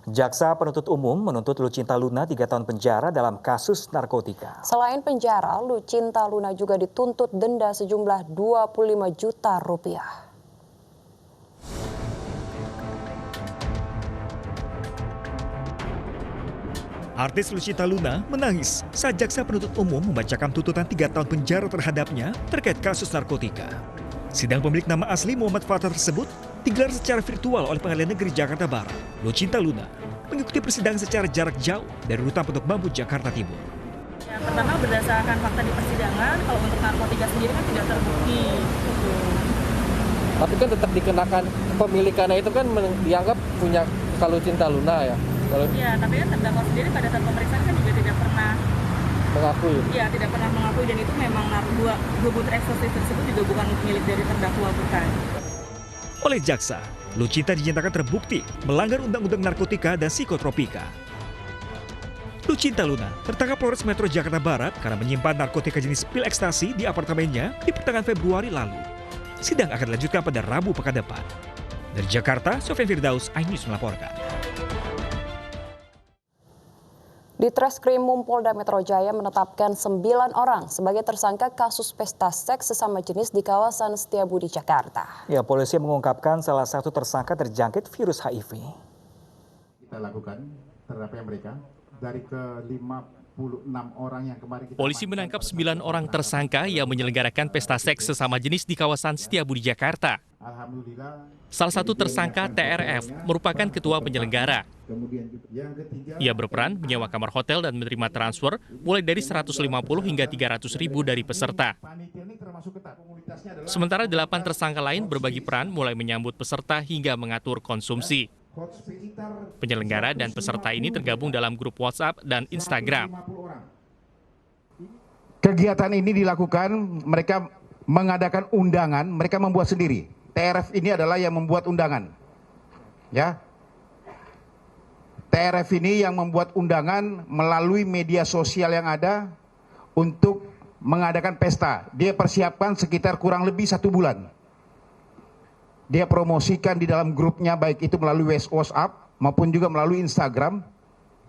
Jaksa penuntut umum menuntut Lucinta Luna 3 tahun penjara dalam kasus narkotika. Selain penjara, Lucinta Luna juga dituntut denda sejumlah 25 juta rupiah. Artis Lucinta Luna menangis saat jaksa penuntut umum membacakan tuntutan 3 tahun penjara terhadapnya terkait kasus narkotika. Sidang pemilik nama asli Muhammad Fathah tersebut digelar secara virtual oleh Pengadilan Negeri Jakarta Barat. Lucinta Luna mengikuti persidangan secara jarak jauh dari Rutan Pondok Bambu, Jakarta Timur. Yang pertama berdasarkan fakta di persidangan, kalau untuk narkotika sendiri kan tidak terbukti. Tapi kan tetap dikenakan kepemilikannya itu kan dianggap punya Lucinta Luna ya. Iya, tapi kan terdakwa sendiri pada saat pemeriksaan kan juga tidak pernah mengakui. Iya, tidak pernah mengakui, dan itu memang dua butir eksotis tersebut juga bukan milik dari terdakwa, bukan. Oleh jaksa, Lucinta dinyatakan terbukti melanggar Undang-Undang Narkotika dan Psikotropika. Lucinta Luna tertangkap Polres Metro Jakarta Barat karena menyimpan narkotika jenis pil ekstasi di apartemennya di pertengahan Februari lalu. Sidang akan dilanjutkan pada Rabu pekan depan. Dari Jakarta, Sofyan Firdaus, iNews melaporkan. Ditreskrimum Polda Metro Jaya menetapkan 9 orang sebagai tersangka kasus pesta seks sesama jenis di kawasan Setiabudi, Jakarta. Ya, polisi mengungkapkan salah satu tersangka terjangkit virus HIV. Kita lakukan terhadap mereka dari ke-56 orang yang kemarin kita Polisi menangkap 9 orang tersangka yang menyelenggarakan pesta seks sesama jenis di kawasan Setiabudi, Jakarta. Alhamdulillah. Salah satu tersangka TRF merupakan ketua penyelenggara. Kemudian yang ketiga, Ia berperan menyewa kamar hotel dan menerima transfer mulai dari 150 hingga 300 ribu dari peserta. panitia ini termasuk ketat. Komunitasnya adalah Sementara 8 tersangka lain berbagi peran mulai menyambut peserta hingga mengatur konsumsi. hot sekitar Penyelenggara dan peserta ini tergabung dalam grup WhatsApp dan Instagram. 50 orang. Kegiatan ini dilakukan, mereka mengadakan undangan, mereka membuat sendiri. TRF ini adalah yang membuat undangan. Ya. TRF ini yang membuat undangan melalui media sosial yang ada untuk mengadakan pesta. Dia persiapkan sekitar kurang lebih 1 bulan. Dia promosikan di dalam grupnya, baik itu melalui WhatsApp maupun juga melalui Instagram.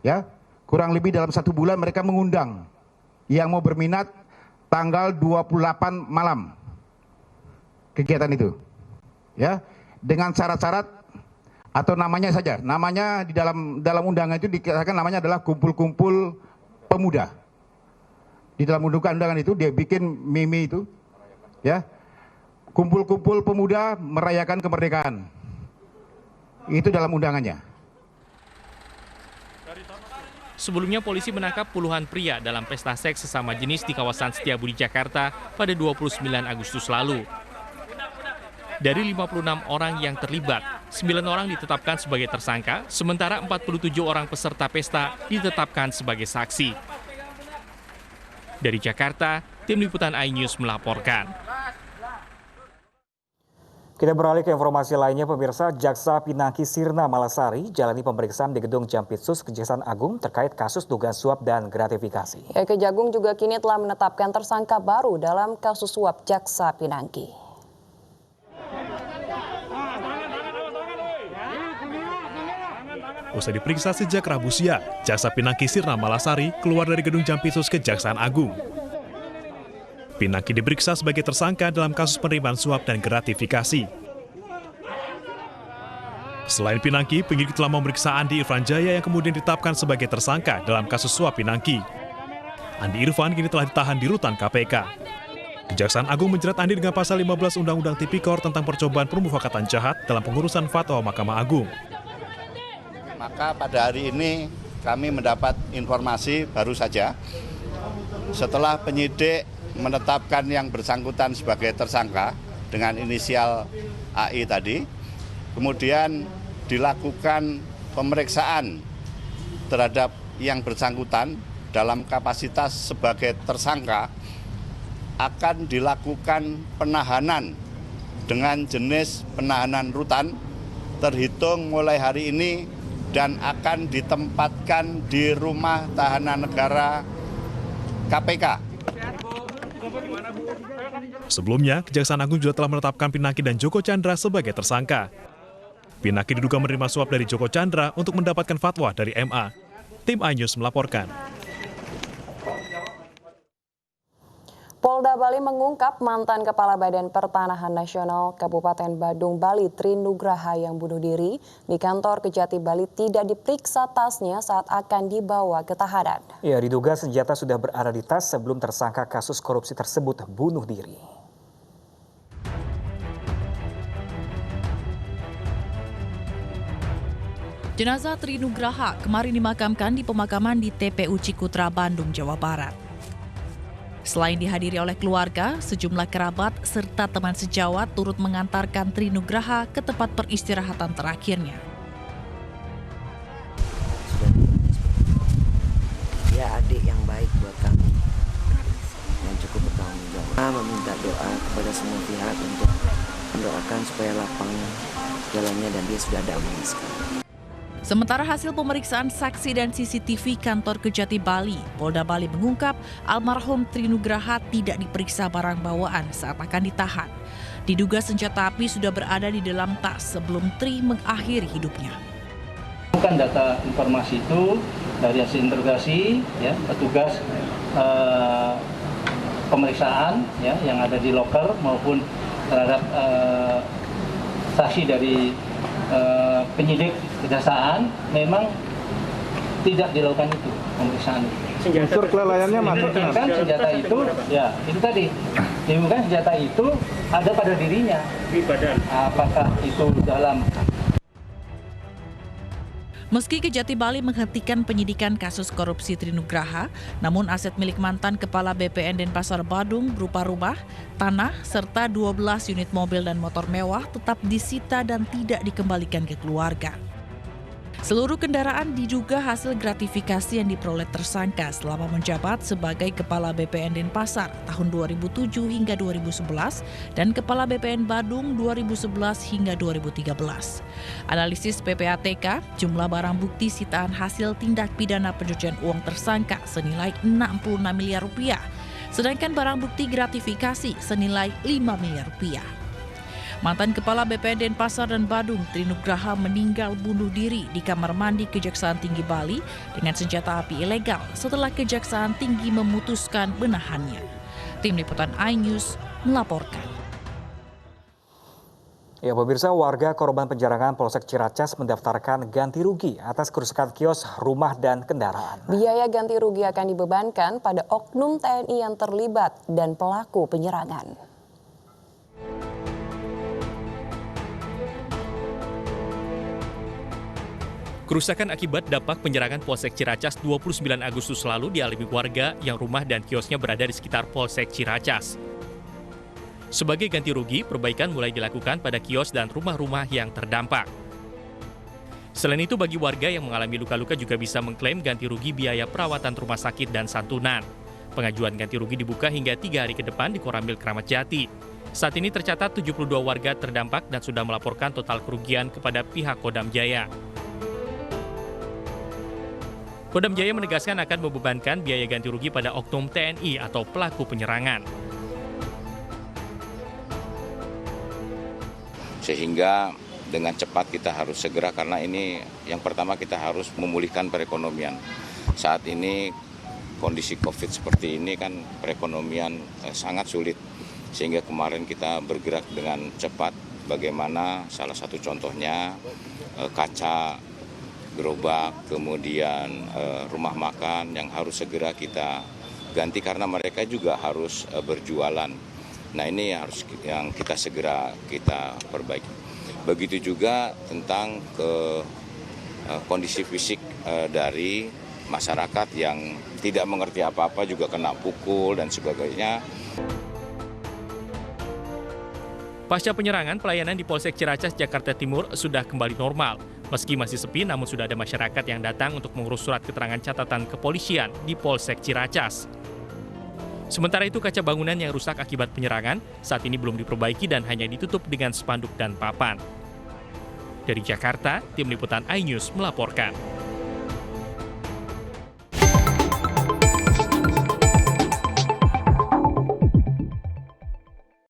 Ya, kurang lebih dalam 1 bulan mereka mengundang yang mau berminat tanggal 28 malam kegiatan itu. Ya, dengan syarat-syarat atau namanya saja, namanya di dalam undangan itu dikatakan namanya adalah kumpul-kumpul pemuda. Di dalam undangan itu dia bikin meme itu, ya, kumpul-kumpul pemuda merayakan kemerdekaan. Itu dalam undangannya. Sebelumnya polisi menangkap puluhan pria dalam pesta seks sesama jenis di kawasan Setiabudi, Jakarta pada 29 Agustus lalu. Dari 56 orang yang terlibat, 9 orang ditetapkan sebagai tersangka, sementara 47 orang peserta pesta ditetapkan sebagai saksi. Dari Jakarta, tim liputan iNews melaporkan. Kita beralih ke informasi lainnya, pemirsa. Jaksa Pinangki Sirna Malasari jalani pemeriksaan di Gedung Jampitsus Kejaksaan Agung terkait kasus dugaan suap dan gratifikasi. Kejagung juga kini telah menetapkan tersangka baru dalam kasus suap Jaksa Pinangki. Usai diperiksa sejak Rabu siang, Jaksa Pinangki Sirna Malasari keluar dari Gedung Jampitsus Kejaksaan Agung. Pinangki diperiksa sebagai tersangka dalam kasus penerimaan suap dan gratifikasi. Selain Pinangki, penyidik telah memeriksa Andi Irfan Jaya yang kemudian ditetapkan sebagai tersangka dalam kasus suap Pinangki. Andi Irfan kini telah ditahan di rutan KPK. Kejaksaan Agung menjerat Andi dengan pasal 15 Undang-Undang Tipikor tentang percobaan permufakatan jahat dalam pengurusan fatwa Mahkamah Agung. Maka pada hari ini kami mendapat informasi baru saja setelah penyidik menetapkan yang bersangkutan sebagai tersangka dengan inisial AI tadi, kemudian dilakukan pemeriksaan terhadap yang bersangkutan dalam kapasitas sebagai tersangka, akan dilakukan penahanan dengan jenis penahanan rutan terhitung mulai hari ini dan akan ditempatkan di Rumah Tahanan Negara KPK. Sebelumnya, Kejaksaan Agung juga telah menetapkan Pinangki dan Joko Chandra sebagai tersangka. Pinangki diduga menerima suap dari Joko Chandra untuk mendapatkan fatwa dari MA. Tim iNews melaporkan. Polda Bali mengungkap mantan Kepala Badan Pertanahan Nasional Kabupaten Badung, Bali, Tri Nugraha yang bunuh diri di kantor Kejati Bali tidak diperiksa tasnya saat akan dibawa ke tahanan. Ya, diduga senjata sudah berada di tas sebelum tersangka kasus korupsi tersebut bunuh diri. Jenazah Tri Nugraha kemarin dimakamkan di pemakaman di TPU Cikutra, Bandung, Jawa Barat. Selain dihadiri oleh keluarga, sejumlah kerabat serta teman sejawat turut mengantarkan Tri Nugraha ke tempat peristirahatan terakhirnya. Dia adik yang baik buat kami, yang cukup bertanggung jawab. Meminta doa kepada semua pihak untuk mendoakan supaya lapang jalannya dan dia sudah damai sekarang. Sementara hasil pemeriksaan saksi dan CCTV kantor Kejati Bali, Polda Bali mengungkap almarhum Tri Nugraha tidak diperiksa barang bawaan saat akan ditahan. Diduga senjata api sudah berada di dalam tas sebelum Tri mengakhiri hidupnya. Bukan data informasi itu dari hasil interogasi, ya, petugas pemeriksaan, ya, yang ada di loker maupun terhadap saksi dari penyidik kejaksaan memang tidak dilakukan itu pemeriksaan. Unsur kelalaiannya masuk kan senjata itu, ya itu tadi. Bukan senjata itu ada pada dirinya. Di badan. Apakah itu dalam? Meski Kejati Bali menghentikan penyidikan kasus korupsi Tri Nugraha, namun aset milik mantan Kepala BPN Denpasar Badung berupa rumah, tanah, serta 12 unit mobil dan motor mewah tetap disita dan tidak dikembalikan ke keluarga. Seluruh kendaraan diduga hasil gratifikasi yang diperoleh tersangka selama menjabat sebagai Kepala BPN Denpasar tahun 2007 hingga 2011 dan Kepala BPN Badung 2011 hingga 2013. Analisis PPATK, jumlah barang bukti sitaan hasil tindak pidana pencucian uang tersangka senilai 66 miliar rupiah, sedangkan barang bukti gratifikasi senilai 5 miliar rupiah. Mantan Kepala BPN Denpasar dan Badung, Tri Nugraha meninggal bunuh diri di kamar mandi Kejaksaan Tinggi Bali dengan senjata api ilegal setelah Kejaksaan Tinggi memutuskan menahannya. Tim Liputan iNews melaporkan. Ya, pemirsa, warga korban penyerangan Polsek Ciracas mendaftarkan ganti rugi atas kerusakan kios, rumah, dan kendaraan. Biaya ganti rugi akan dibebankan pada oknum TNI yang terlibat dan pelaku penyerangan. Kerusakan akibat dampak penyerangan Polsek Ciracas 29 Agustus lalu dialami warga yang rumah dan kiosnya berada di sekitar Polsek Ciracas. Sebagai ganti rugi, perbaikan mulai dilakukan pada kios dan rumah-rumah yang terdampak. Selain itu, bagi warga yang mengalami luka-luka juga bisa mengklaim ganti rugi biaya perawatan rumah sakit dan santunan. Pengajuan ganti rugi dibuka hingga 3 hari ke depan di Koramil Kramat Jati. Saat ini tercatat 72 warga terdampak dan sudah melaporkan total kerugian kepada pihak Kodam Jaya. Kodam Jaya menegaskan akan membebankan biaya ganti rugi pada oknum TNI atau pelaku penyerangan. Sehingga dengan cepat kita harus segera, karena ini yang pertama kita harus memulihkan perekonomian. Saat ini kondisi COVID seperti ini kan perekonomian sangat sulit. Sehingga kemarin kita bergerak dengan cepat. Bagaimana salah satu contohnya kaca gerobak, kemudian rumah makan yang harus segera kita ganti karena mereka juga harus berjualan. Nah, ini yang kita segera kita perbaiki. Begitu juga tentang kondisi fisik dari masyarakat yang tidak mengerti apa-apa juga kena pukul dan sebagainya. Pasca penyerangan, pelayanan di Polsek Ciracas, Jakarta Timur sudah kembali normal. Meski masih sepi, namun sudah ada masyarakat yang datang untuk mengurus surat keterangan catatan kepolisian di Polsek Ciracas. Sementara itu, kaca bangunan yang rusak akibat penyerangan saat ini belum diperbaiki dan hanya ditutup dengan spanduk dan papan. Dari Jakarta, Tim Liputan iNews melaporkan.